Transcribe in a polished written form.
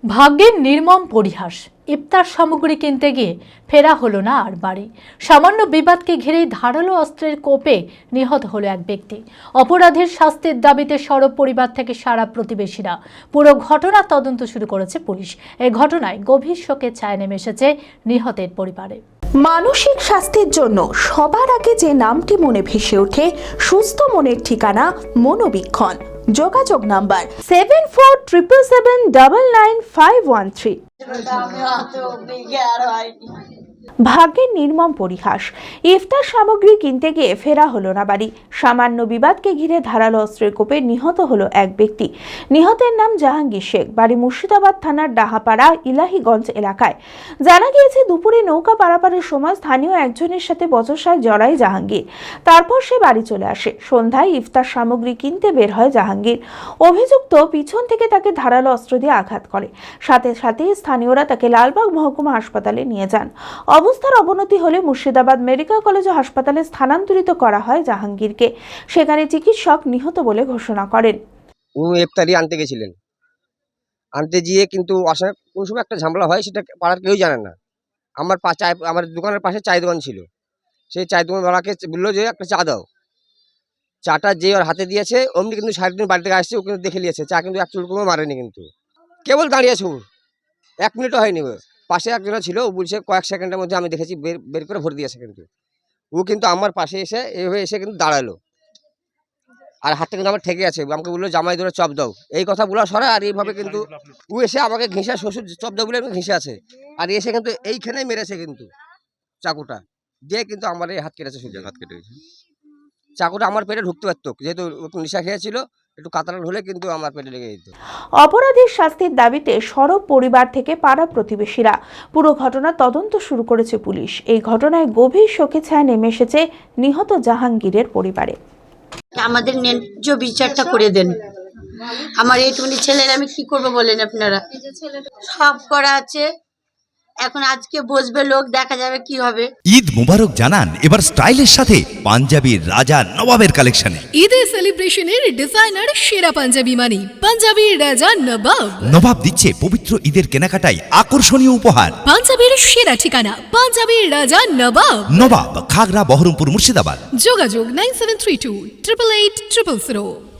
ভাগ্যের নির্মম পরিহাস। ইফতার সামগ্রী কিনতে গিয়ে ফেরা হলো না আর বাড়ি। সামান্য বিবাদকে ঘিরেই ধারালো অস্ত্রের কোপে নিহত হলো এক ব্যক্তি। অপরাধীর শাস্তির দাবিতে সরব পরিবার থেকে সারা প্রতিবেশীরা। পুরো ঘটনা তদন্ত শুরু করেছে পুলিশ। এই ঘটনায় গভীর শোকের ছায়া নেমে এসেছে নিহতের পরিবারে। মানসিক স্বাস্থ্যের জন্য সবার আগে যে নামটি মনে ভেসে ওঠে, সুস্থ মনের ঠিকানা মনোবীক্ষণ। যোগাযোগ নাম্বার 7477799513। ভাগ্যের নির্মম পরিহাস। ইফতার সামগ্রী কিনতে গিয়ে ফেরা হলো না বাড়ি। সামান্য বিবাদকে ঘিরে ধারালো অস্ত্রের কোপে নিহত হলো এক ব্যক্তি। নিহতের নাম জাহাঙ্গীর শেখ, বাড়ি মুর্শিদাবাদ থানার ডাহাপাড়া ইলাহিগঞ্জ এলাকায়। জানা গিয়েছে, দুপুরে নৌকা পারাপারের সময় স্থানীয় একজনের সাথে বচসায় জড়ায় জাহাঙ্গীর। তারপর সে বাড়ি চলে আসে। সন্ধ্যায় ইফতার সামগ্রী কিনতে বের হয় জাহাঙ্গীর। অভিযুক্ত পিছন থেকে তাকে ধারালো অস্ত্র দিয়ে আঘাত করে। সাথে সাথে স্থানীয়রা তাকে লালবাগ মহকুমা হাসপাতালে নিয়ে যান। অবস্থার অবনতি হলে মুর্শিদাবাদ মেডিকেল কলেজ ও হাসপাতালে স্থানান্তরিত করা হয় জাহাঙ্গীরকে। সেখানে চিকিৎসক নিহত বলে ঘোষণা করেন। উনি ইফতারি আনতে গেছিলেন, আনতে গিয়ে কিন্তু আসার কোন সময় একটা ঝামেলা হয় সেটা পাড়ার কেউ জানে না। আমার দোকানের পাশে চায়ের দোকান ছিল, সেই চায়ের দোকানওয়ালাকে বললো যে একটা চা দাও। চাটা যে ওর হাতে দিয়েছে অমনি কিন্তু সাড়ে দিন বাড়ি থেকে আসছে, ও কিন্তু দেখে নিয়েছে চা কিন্তু এক চুলকুমো মারেনি, কিন্তু কেবল দাঁড়িয়েছে। ও 1 মিনিটও হয়নি। পাশে একজন ছিল, ও বলছে কয়েক সেকেন্ডের মধ্যে আমি দেখেছি বের করে ভরে দিয়েছে। কিন্তু ও কিন্তু আমার পাশে এসে এভাবে এসে কিন্তু দাঁড়ালো, আর হাতটা কিন্তু আমার ঠেকে আছে। আমাকে বললো জামাই ধরে চপ দাও, এই কথা বলা সরা। আর এইভাবে কিন্তু ও এসে আমাকে ঘেঁষে, শ্বশুর চপ দাও বলে ঘেঁষে আছে, আর এসে কিন্তু এইখানেই মেরেছে কিন্তু চাকুটা দিয়ে, কিন্তু আমার এই হাত কেটেছে, সোজা হাত কেটে গেছে। চাকুটা আমার পেটে ঢুকতে পারতো, যেহেতু নেশা খেয়েছিল, একটু কাতারান হলে কিন্তু আমার পেটে লেগে যেত। অপরাধীর শাস্তির দাবিতে সরব পরিবার থেকে পাড়া প্রতিবেশীরা। পুরো ঘটনা তদন্ত শুরু করেছে পুলিশ। এই ঘটনায় গভীর শোকের ছায়া নেমে এসেছে নিহত জাহাঙ্গীরের পরিবারে। আমাদের ন্যায্য বিচারটা করে দেন। আমার এইটুকুনি ছেলের আমি কি করব বলেন আপনারা? সব করা আছে, এখন আজকে বসবে লোক, দেখা যাবে কি হবে। ঈদ মুবারক জানান এবার স্টাইলের সাথে পাঞ্জাবির রাজা নবাবের কালেকশনে। ঈদের সেলিব্রেশনের ডিজাইনার সেরা পাঞ্জাবি মানে পাঞ্জাবির রাজা নবাব। নবাব দিচ্ছে পবিত্র ঈদের কেনাকাটায় আকর্ষণীয় উপহার। পাঞ্জাবির সেরা ঠিকানা পাঞ্জাবির রাজা নবাব। নবাব, খাগড়া, বহরমপুর, মুর্শিদাবাদ। যোগাযোগ 9732 888 000।